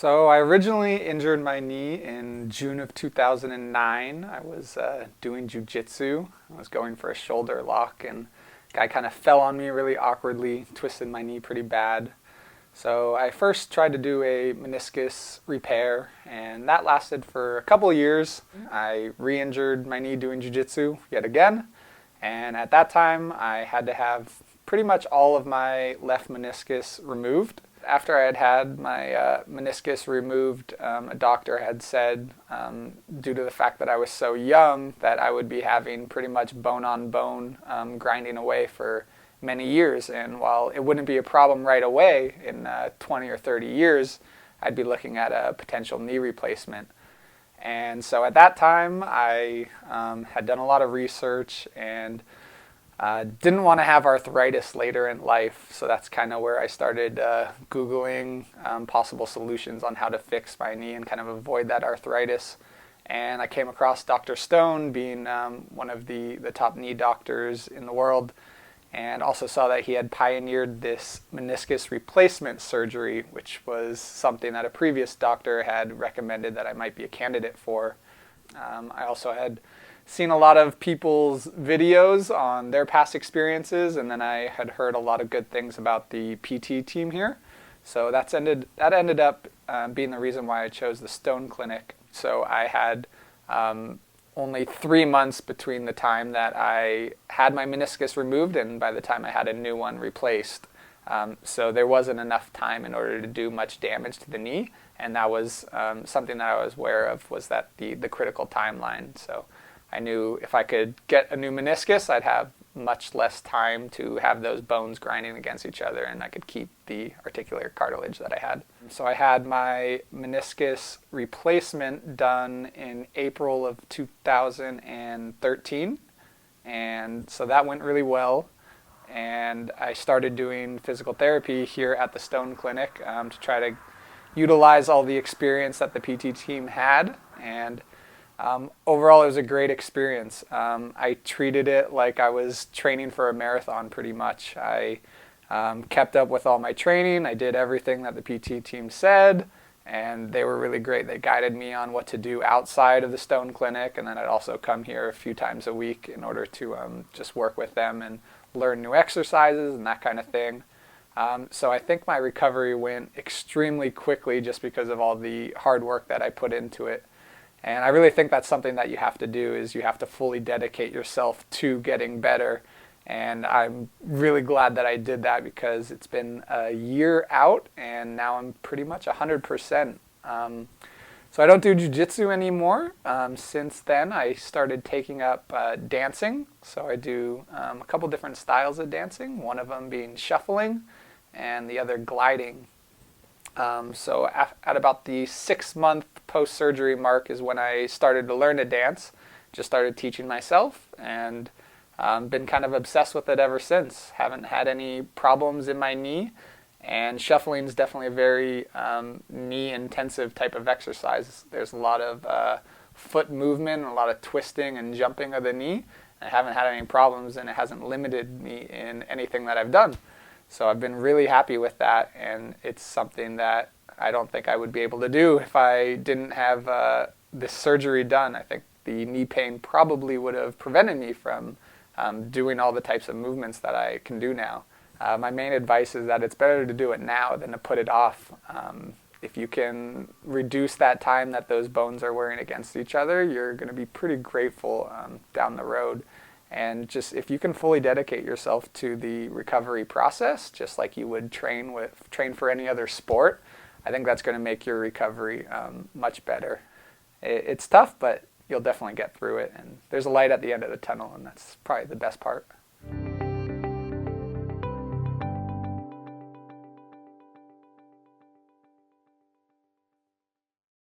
So I originally injured my knee in June of 2009. I was doing jiu-jitsu. I was going for a shoulder lock and a guy kind of fell on me really awkwardly, twisted my knee pretty bad. So I first tried to do a meniscus repair and that lasted for a couple of years. I re-injured my knee doing jiu-jitsu yet again, and at that time I had to have pretty much all of my left meniscus removed. After I had had my meniscus removed, a doctor had said, due to the fact that I was so young, that I would be having pretty much bone-on-bone grinding away for many years. And while it wouldn't be a problem right away, in 20 or 30 years, I'd be looking at a potential knee replacement. And so at that time, I had done a lot of research and didn't want to have arthritis later in life, so that's kind of where I started Googling possible solutions on how to fix my knee and kind of avoid that arthritis. And I came across Dr. Stone, being one of the top knee doctors in the world, and also saw that he had pioneered this meniscus replacement surgery, which was something that a previous doctor had recommended that I might be a candidate for. I also had seen a lot of people's videos on their past experiences, and then I had heard a lot of good things about the PT team here. So that ended up being the reason why I chose the Stone Clinic. So I had only 3 months between the time that I had my meniscus removed and by the time I had a new one replaced. So there wasn't enough time in order to do much damage to the knee, and that was something that I was aware of, was that the critical timeline. So I knew if I could get a new meniscus, I'd have much less time to have those bones grinding against each other, and I could keep the articular cartilage that I had. So I had my meniscus replacement done in April of 2013, and so that went really well. And I started doing physical therapy here at the Stone Clinic to try to utilize all the experience that the PT team had. And overall, it was a great experience. I treated it like I was training for a marathon pretty much. I kept up with all my training. I did everything that the PT team said, and they were really great. They guided me on what to do outside of the Stone Clinic, and then I'd also come here a few times a week in order to just work with them and learn new exercises and that kind of thing. So I think my recovery went extremely quickly just because of all the hard work that I put into it. And I really think that's something that you have to do, is you have to fully dedicate yourself to getting better. And I'm really glad that I did that, because it's been a year out and now I'm pretty much 100%. So I don't do jiu-jitsu anymore. Since then I started taking up dancing. So I do a couple different styles of dancing, one of them being shuffling and the other gliding. So at about the 6-month post-surgery mark is when I started to learn to dance. Just started teaching myself and been kind of obsessed with it ever since. Haven't had any problems in my knee, and shuffling is definitely a very knee-intensive type of exercise. There's a lot of foot movement, a lot of twisting and jumping of the knee. I haven't had any problems, and it hasn't limited me in anything that I've done. So I've been really happy with that, and it's something that I don't think I would be able to do if I didn't have this surgery done. I think the knee pain probably would have prevented me from doing all the types of movements that I can do now. My main advice is that it's better to do it now than to put it off. If you can reduce that time that those bones are wearing against each other, you're going to be pretty grateful down the road. And just if you can fully dedicate yourself to the recovery process, just like you would train for any other sport, I think that's going to make your recovery much better. It's tough, but you'll definitely get through it. And there's a light at the end of the tunnel, and that's probably the best part.